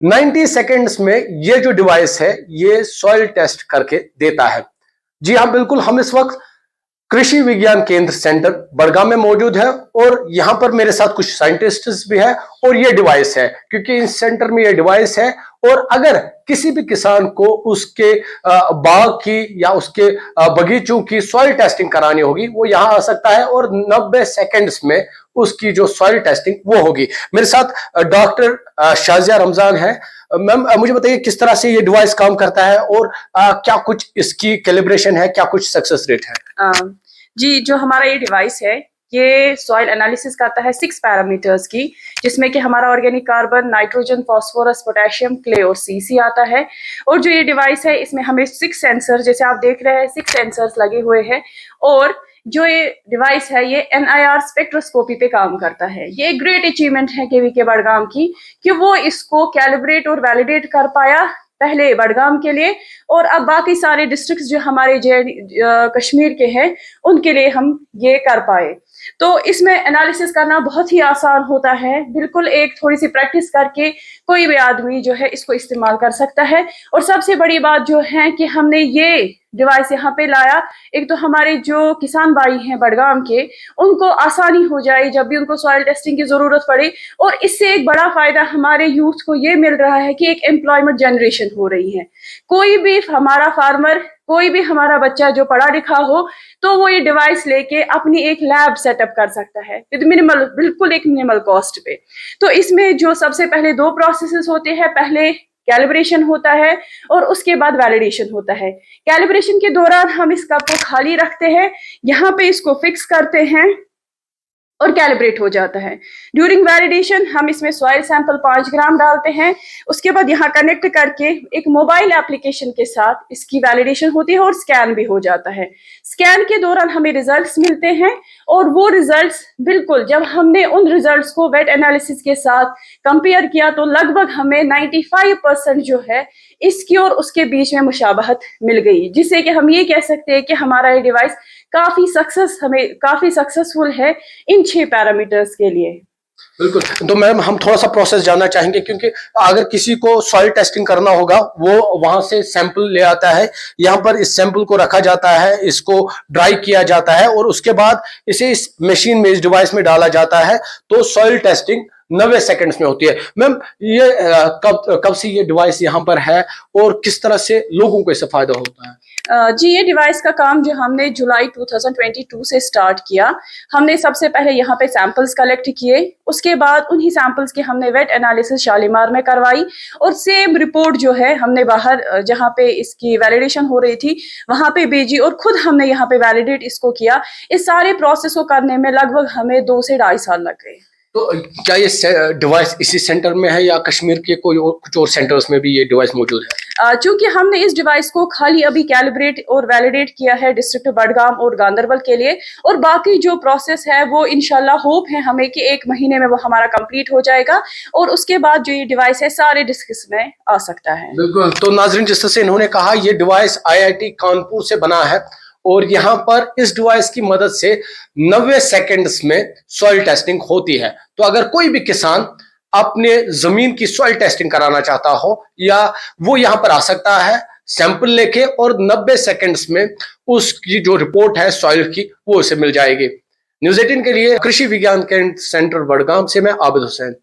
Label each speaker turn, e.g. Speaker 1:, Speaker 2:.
Speaker 1: 90 seconds में ये जो डिवाइस है ये सॉइल टेस्ट करके देता है। जी हाँ, बिल्कुल, हम इस वक्त कृषि विज्ञान केंद्र सेंटर बड़गाम में मौजूद है और यहाँ पर मेरे साथ कुछ साइंटिस्ट्स भी है और ये डिवाइस है, क्योंकि इस सेंटर में ये डिवाइस है और अगर किसी भी किसान को उसके बाग की या उसके बगीचों की सॉइल टेस्टिंग करानी होगी वो यहाँ आ सकता है और 90 सेकेंड्स में उसकी जो सॉइल टेस्टिंग वो होगी। मेरे साथ डॉक्टर शाजिया रमजान है। मैम, मुझे बताइए किस तरह से ये डिवाइस काम करता है और क्या कुछ इसकी कैलिब्रेशन है, क्या कुछ सक्सेस रेट है?
Speaker 2: जी, जो हमारा ये डिवाइस है ये सॉइल एनालिसिस करता है 6 पैरामीटर्स की, जिसमें कि हमारा organic carbon, nitrogen, phosphorus, potassium, clay और सीसी आता है। और जो ये डिवाइस है इसमें हमें 6 सेंसर, जैसे आप देख रहे हैं 6 सेंसर्स लगे हुए हैं। और जो ये डिवाइस है ये NIR स्पेक्ट्रोस्कोपी पे काम करता है। ये एक ग्रेट अचीवमेंट है KVK बड़गाम की कि वो इसको कैलिब्रेट और वैलिडेट कर पाया, पहले बड़गाम के लिए और अब बाकी सारे डिस्ट्रिक्ट्स जो हमारे कश्मीर के हैं उनके लिए हम ये कर पाए। तो इसमें एनालिसिस करना बहुत ही आसान होता है, बिल्कुल एक थोड़ी सी प्रैक्टिस करके कोई भी आदमी जो है इसको इस्तेमाल कर सकता है। और सबसे बड़ी बात जो है कि हमने ये डिवाइस यहाँ पे लाया, एक तो हमारे जो किसान भाई हैं बड़गाम के उनको आसानी हो जाए जब भी उनको सॉइल टेस्टिंग की जरूरत पड़े, और इससे एक बड़ा फायदा हमारे यूथ को ये मिल रहा है कि एक एम्प्लॉयमेंट जनरेशन हो रही है। कोई भी हमारा फार्मर, कोई भी हमारा बच्चा जो पढ़ा लिखा हो तो वो ये डिवाइस लेके अपनी एक लैब सेटअप कर सकता है मिनिमल, बिल्कुल एक मिनिमल कॉस्ट पे। तो इसमें जो सबसे पहले 2 प्रोसेसेस होते हैं, पहले कैलिब्रेशन होता है और उसके बाद वैलिडेशन होता है। कैलिब्रेशन के दौरान हम इस कप को खाली रखते हैं, यहाँ पे इसको फिक्स करते हैं और कैलिब्रेट हो जाता है। ड्यूरिंग वैलिडेशन हम इसमें सॉइल सैंपल 5 ग्राम डालते हैं, उसके बाद यहाँ कनेक्ट करके एक मोबाइल एप्लीकेशन के साथ इसकी वैलिडेशन होती है और स्कैन भी हो जाता है। स्कैन के दौरान हमें रिजल्ट्स मिलते हैं और वो रिजल्ट्स बिल्कुल जब हमने उन रिजल्ट्स को वेट एनालिसिस के साथ कंपेयर किया तो लगभग हमें 95% जो है इसकी और उसके बीच में मुशाबहत मिल गई, जिससे कि हम ये कह सकते हैं कि हमारा ये डिवाइस काफी सक्सेसफुल है इन 6 पैरामीटर्स के लिए।
Speaker 1: बिल्कुल, तो मैम हम थोड़ा सा प्रोसेस जानना चाहेंगे, क्योंकि अगर किसी को सॉइल टेस्टिंग करना होगा वो वहां से सैंपल ले आता है, यहाँ पर इस सैंपल को रखा जाता है, इसको ड्राई किया जाता है और उसके बाद इसे इस मशीन में, इस डिवाइस में डाला जाता है, तो सॉइल टेस्टिंग 90 सेकंड्स में होती है। मैम, ये कब से ये डिवाइस यहाँ पर है और किस तरह से लोगों को इससे फायदा होता है?
Speaker 2: जी, ये डिवाइस का काम जो हमने जुलाई 2022 से स्टार्ट किया। हमने सबसे पहले यहाँ पे सैंपल्स कलेक्ट किए, उसके बाद उन्हीं सैंपल्स की हमने वेट एनालिसिस शालीमार में करवाई और सेम रिपोर्ट जो है हमने बाहर जहाँ पे इसकी वैलिडेशन हो रही थी वहाँ पे भेजी और खुद हमने यहाँ पे वैलिडेट इसको किया। इस सारे प्रोसेस को करने में लगभग हमें 2 से 2.5 साल लग गए।
Speaker 1: तो क्या ये डिवाइस इसी सेंटर में है या कश्मीर के कोई और कुछ और सेंटर्स में भी ये डिवाइस मौजूद है?
Speaker 2: चूंकि हमने इस डिवाइस को खाली अभी कैलिब्रेट और वैलिडेट किया है डिस्ट्रिक्ट बड़गाम और गांदरबल के लिए, और बाकी जो प्रोसेस है वो इंशाल्लाह होप है हमें कि 1 महीने में वो हमारा कंप्लीट हो जाएगा और उसके बाद जो ये डिवाइस है सारे डिस्ट्रिक्ट्स में आ सकता है।
Speaker 1: बिल्कुल, तो नाजरीन, जिस तरह से इन्होंने कहा ये डिवाइस IIT कानपुर से बना है और यहाँ पर इस डिवाइस की मदद से 90 सेकंड्स में सॉइल टेस्टिंग होती है। तो अगर कोई भी किसान अपने जमीन की सॉइल टेस्टिंग कराना चाहता हो या वो यहाँ पर आ सकता है सैंपल लेके और 90 सेकंड्स में उसकी जो रिपोर्ट है सॉइल की वो उसे मिल जाएगी। न्यूज़ 18 के लिए कृषि विज्ञान केंद्र सेंटर बड़गाम से मैं आबिद हुसैन।